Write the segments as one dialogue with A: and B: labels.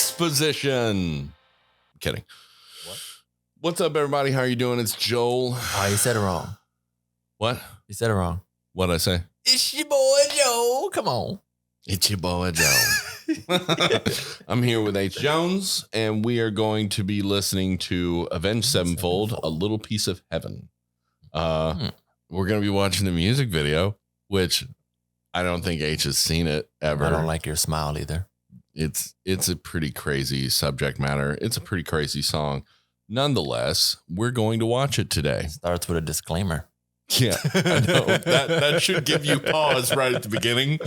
A: exposition. Kidding. What's up, everybody? How are you doing? It's Joel.
B: Oh, you said it wrong.
A: What?
B: You said it wrong.
A: What'd I say?
B: It's your boy, Joe. Come on.
A: It's your boy, Joe. I'm here with Aich Jones, and we are going to be listening to Avenged Sevenfold, A Little Piece of Heaven. We're going to be watching the music video, which I don't think Aich has seen it ever.
B: I don't like your smile either.
A: It's a pretty crazy subject matter. It's a pretty crazy song. Nonetheless, we're going to watch it today.
B: Starts with a disclaimer.
A: Yeah, I know. That should give you pause right at the beginning.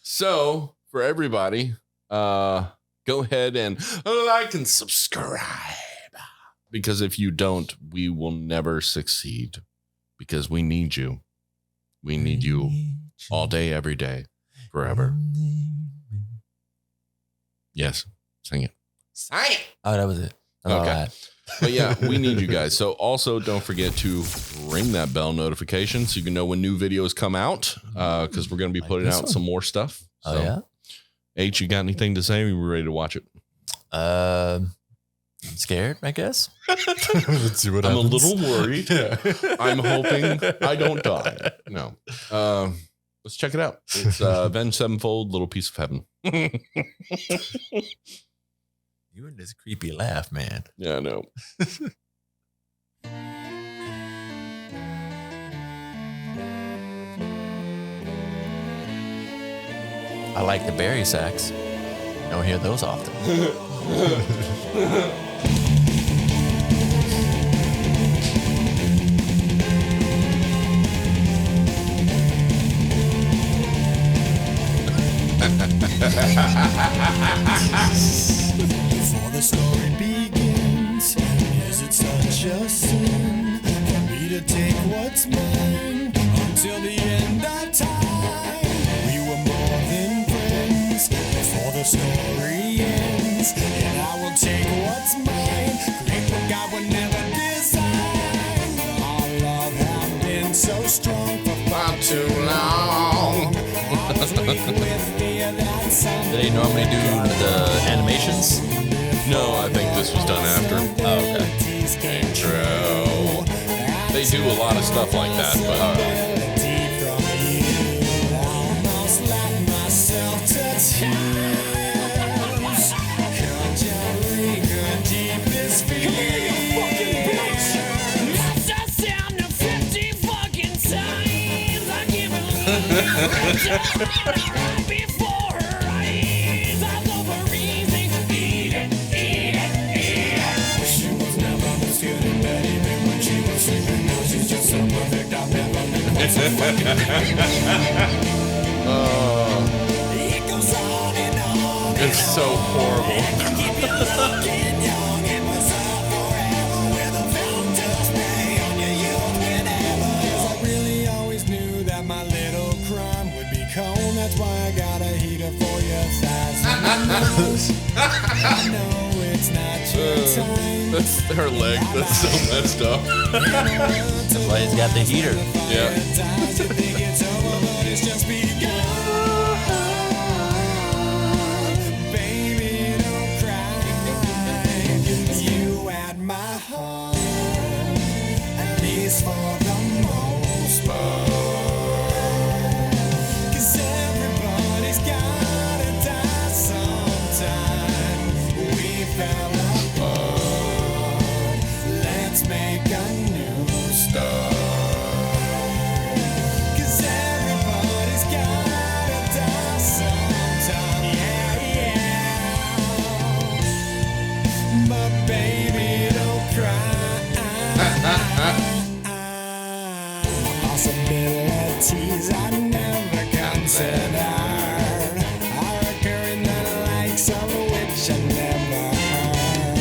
A: So, for everybody, go ahead and like and subscribe. Because if you don't, we will never succeed. Because we need you. We need you all day, every day, forever. Yes, sing it. Sing it.
B: Oh, that was it.
A: Okay. But yeah, we need you guys. So also don't forget to ring that bell notification so you can know when new videos come out, because we're going to be putting out some more stuff. So,
B: Oh, yeah?
A: H, you got anything to say? We're ready to watch it.
B: I'm scared, I guess. Let's see what
A: I'm
B: happens.
A: a little worried. I'm hoping I don't die. No. Let's check it out. It's Avenged Sevenfold, Little Piece of Heaven.
B: You and this creepy laugh, man.
A: Yeah, I know.
B: I like the berry sacks. Don't hear those often.
C: Before the story begins, is it such a sin for me to take what's mine until the end of time? We were more than friends before the story ends, and I will take what's mine. Grateful God would never design. Our love had been so strong for far too long. I was weak with fear that someday
B: Do they normally do the animations?
A: No, I think this was done after.
B: Oh, okay.
A: Intro. They do a lot of stuff like that, but it's so horrible.
C: I really always knew that my little crime would be cold. That's why I got a heater for your thighs. I know it's not your time.
A: That's her leg. That's so messed up.
B: That's why he's got the heater.
A: Yeah.
C: Baby, don't cry. You had my heart, at least for the most part. 'Cause everybody's gotta die sometime. We fell apart. Let's make a new start. 'Cause everybody's gotta die sometime. Yeah, yeah. But baby, don't cry. Possibilities I never considered are occurring the likes of which I never heard.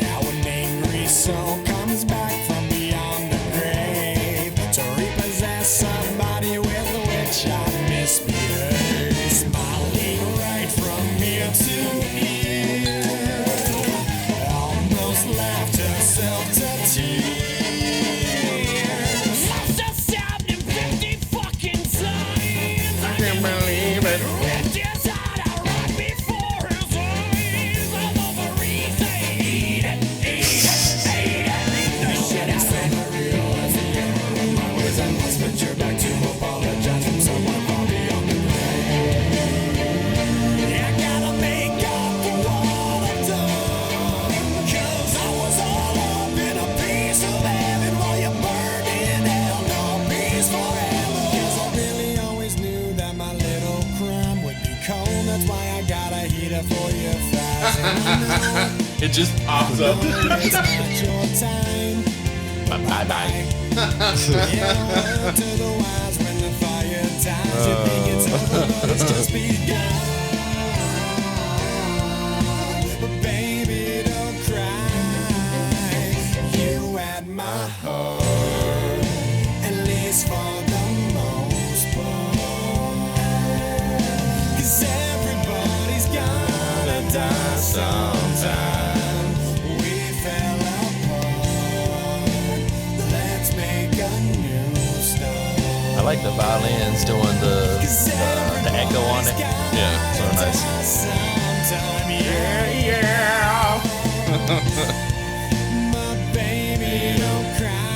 C: Now an angry soul comes back from beyond the grave to repossess somebody with which I misbehaved. Smiling right from ear to ear, almost laughed herself to tears.
A: Can't believe it.
C: It is hard to run before us.
A: It just pops up.
C: It's not your time.
A: Bye-bye.
C: Yeah, to the wise when the fire dies. You think it's over, but it's just begun. But baby, don't cry. You had my heart, at least for the most part. 'Cause everybody's gonna die sometime. We fell apart. Let's make a new start.
B: I like the violins doing the echo on it.
A: Yeah,
B: So nice.
C: Sometime, yeah. My baby, don't cry.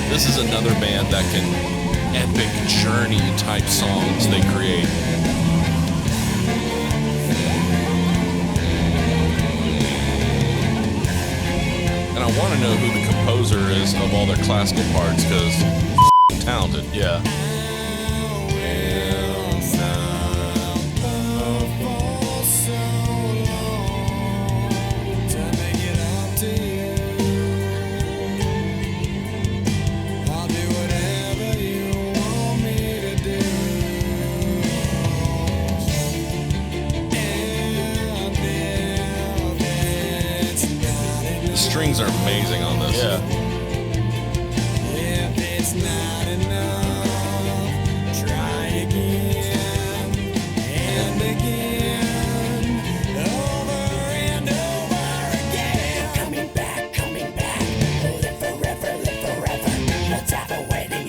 A: This is another band that can epic journey type songs they create. And I want to know who the composer is of all their classical parts because talented.
B: Yeah.
A: The strings are amazing on this.
B: Yeah.
C: If it's not enough, try again and again, over and over again. Coming back, live forever. Let's have a waiting.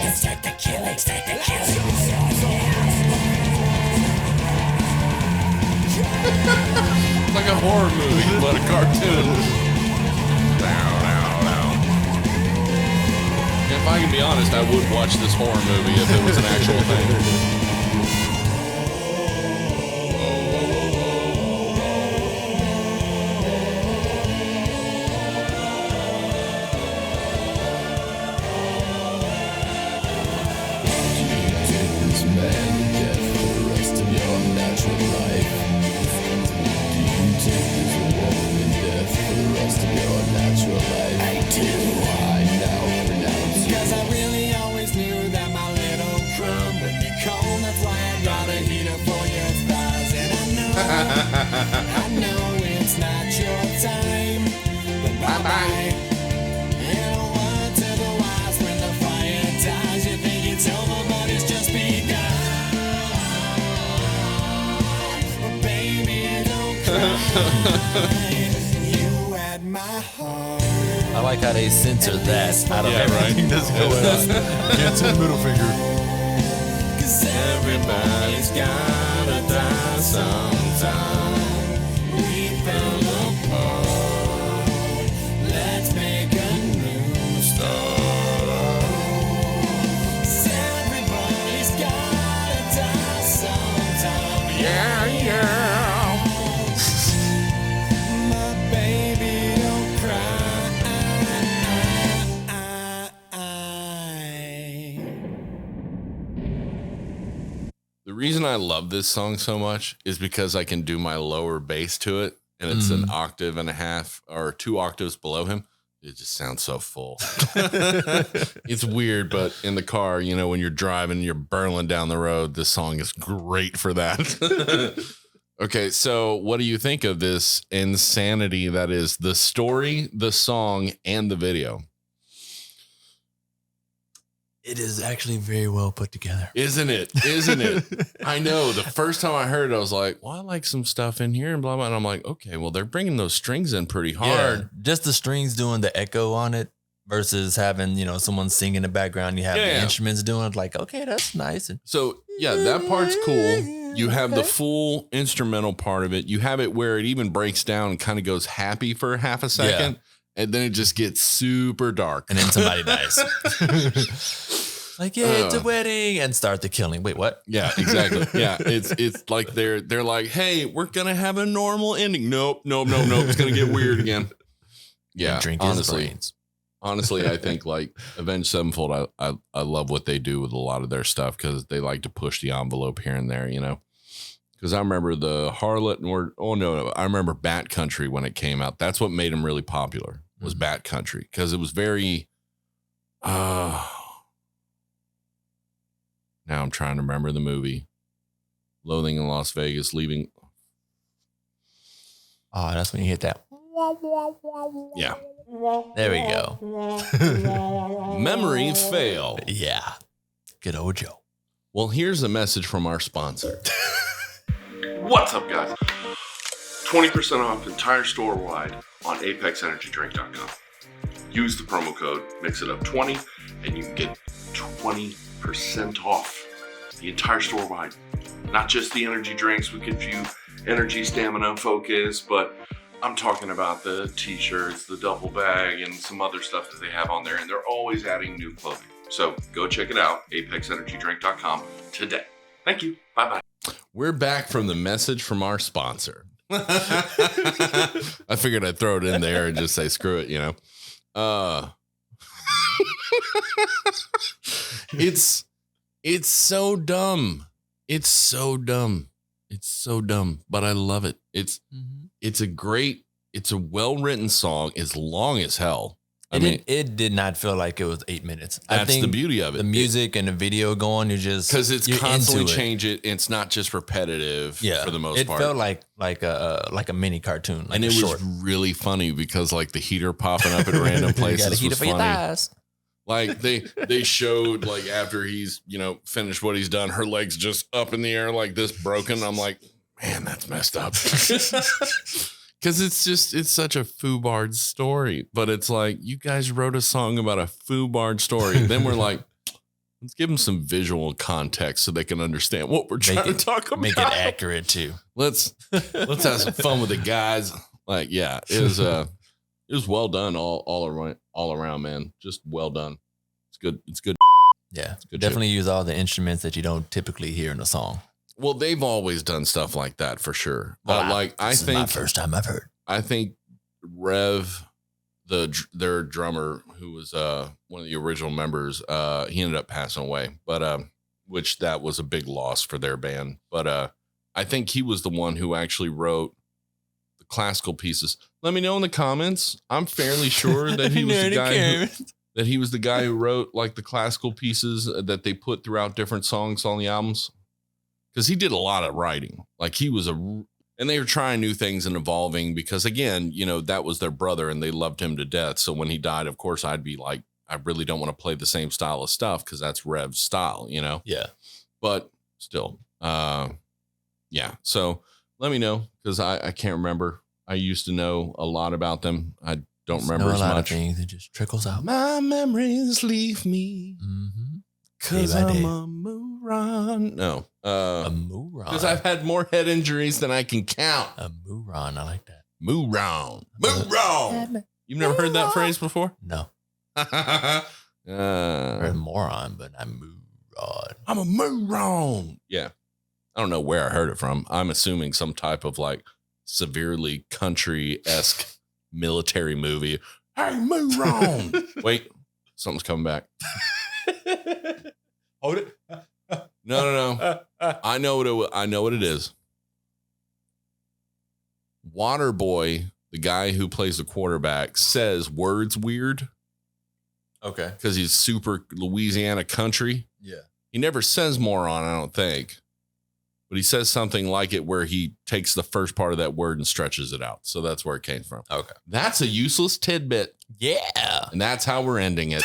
C: Let's start the killing,
A: It's like a horror movie, but a cartoon. If I can be honest, I would watch this horror movie if it was an actual thing.
C: Cause I really always knew that my little crumb would be cold. That's why I got a heater for your thighs. And I know it's not your time. But bye-bye. And a word to the wise when the fire dies. You think it's over, but it's just begun. But baby, don't cry. You had my heart.
B: I like how they censor that out of everything that's going on.
D: Cancel middle finger.
C: 'Cause everybody's gotta die sometime. We fell apart. Let's make a new start. 'Cause everybody's gotta die sometime. Yeah. My baby, don't cry.
A: The reason I love this song so much is because I can do my lower bass to it, and it's an octave and a half or 2 octaves below him. It just sounds so full. It's weird, but in the car, you know, when you're driving, you're burling down the road, this song is great for that. Okay, so what do you think of this insanity that is the story, the song, and the video?
B: It is actually very well put together.
A: Isn't it? Isn't it? I know. The first time I heard it, I was like, well, I like some stuff in here and blah, blah. And I'm like, okay, well, they're bringing those strings in pretty hard.
B: Yeah, just the strings doing the echo on it versus having, you know, someone singing in the background. You have the instruments doing it. Like, okay, that's nice. And
A: so, yeah, that part's cool. You have the full instrumental part of it. You have it where it even breaks down and kind of goes happy for half a second. And then it just gets super dark.
B: And then somebody dies. Like, yeah, it's a wedding, and start the killing. Wait, what?
A: Yeah, exactly. Yeah, it's like they're like, hey, we're gonna have a normal ending. Nope. It's gonna get weird again. Yeah,
B: drink
A: honestly,
B: his brains.
A: Honestly, I think like Avenged Sevenfold, I love what they do with a lot of their stuff because they like to push the envelope here and there, you know. Because I remember the Harlot I remember Bat Country when it came out. That's what made them really popular was Bat Country because it was very. Now I'm trying to remember the movie, Loathing in Las Vegas, Leaving.
B: Oh, that's when you hit that.
A: Yeah.
B: There we go.
A: Memories fail.
B: Yeah. Good old Joe.
A: Well, here's a message from our sponsor. What's up, guys? 20% off entire store wide on apexenergydrink.com. Use the promo code MixItUp20 and you can get 20% off the entire store wide. Not just the energy drinks, we give you energy, stamina, focus, but I'm talking about the t-shirts, the duffel bag, and some other stuff that they have on there, and they're always adding new clothing. So go check it out, apexenergydrink.com today. Thank you. Bye-bye. We're back from the message from our sponsor. I figured I'd throw it in there and just say, screw it, you know. It's so dumb. It's so dumb. It's so dumb, but I love it. It's a well-written song. It's long as hell.
B: It did not feel like it was 8 minutes.
A: That's the beauty of it.
B: The music and the video going, because
A: it's constantly change it. It's not just repetitive for the most part.
B: It felt like a mini cartoon.
A: And it was really funny because like the heater popping up at random places was funny. Like they showed like after he's, finished what he's done, her legs just up in the air like this broken. I'm like, man, that's messed up. Because it's such a foobarred story, but it's like you guys wrote a song about a foobarred story. Then we're like, let's give them some visual context so they can understand what we're trying to talk about.
B: Make it accurate too.
A: Let's have some fun with the guys. Like, yeah, it was well done all around, man. Just well done. It's good. It's good.
B: Yeah,
A: it's good.
B: Definitely use all the instruments that you don't typically hear in a song.
A: Well, they've always done stuff like that for sure.
B: This is my first time I've heard.
A: I think Rev, their drummer, who was one of the original members, he ended up passing away. But which that was a big loss for their band. But I think he was the one who actually wrote the classical pieces. Let me know in the comments. I'm fairly sure that he was the guy. That he was the guy who wrote like the classical pieces that they put throughout different songs on the albums. Because he did a lot of writing. Like and they were trying new things and evolving because again, that was their brother and they loved him to death. So when he died, of course, I'd be like, I really don't want to play the same style of stuff because that's Rev's style,
B: Yeah.
A: But still, yeah. So let me know because I can't remember. I used to know a lot about them. I don't remember as much.
B: Of things. It just trickles out.
A: My memories leave me. Cause I'm a moron. No.
B: A moron.
A: Because I've had more head injuries than I can count.
B: A moron. I like that.
A: Moron. Moron. You've never heard that phrase before?
B: No. I heard moron, but I'm moron.
A: I'm a moron. Yeah. I don't know where I heard it from. I'm assuming some type of like severely country-esque military movie. Hey, moron. Wait, something's coming back.
B: Hold it.
A: No. I know what it is. Waterboy, the guy who plays the quarterback, says words weird.
B: Okay.
A: Because he's super Louisiana country.
B: Yeah.
A: He never says moron, I don't think. But he says something like it where he takes the first part of that word and stretches it out. So that's where it came from.
B: Okay.
A: That's a useless tidbit.
B: Yeah.
A: And that's how we're ending it.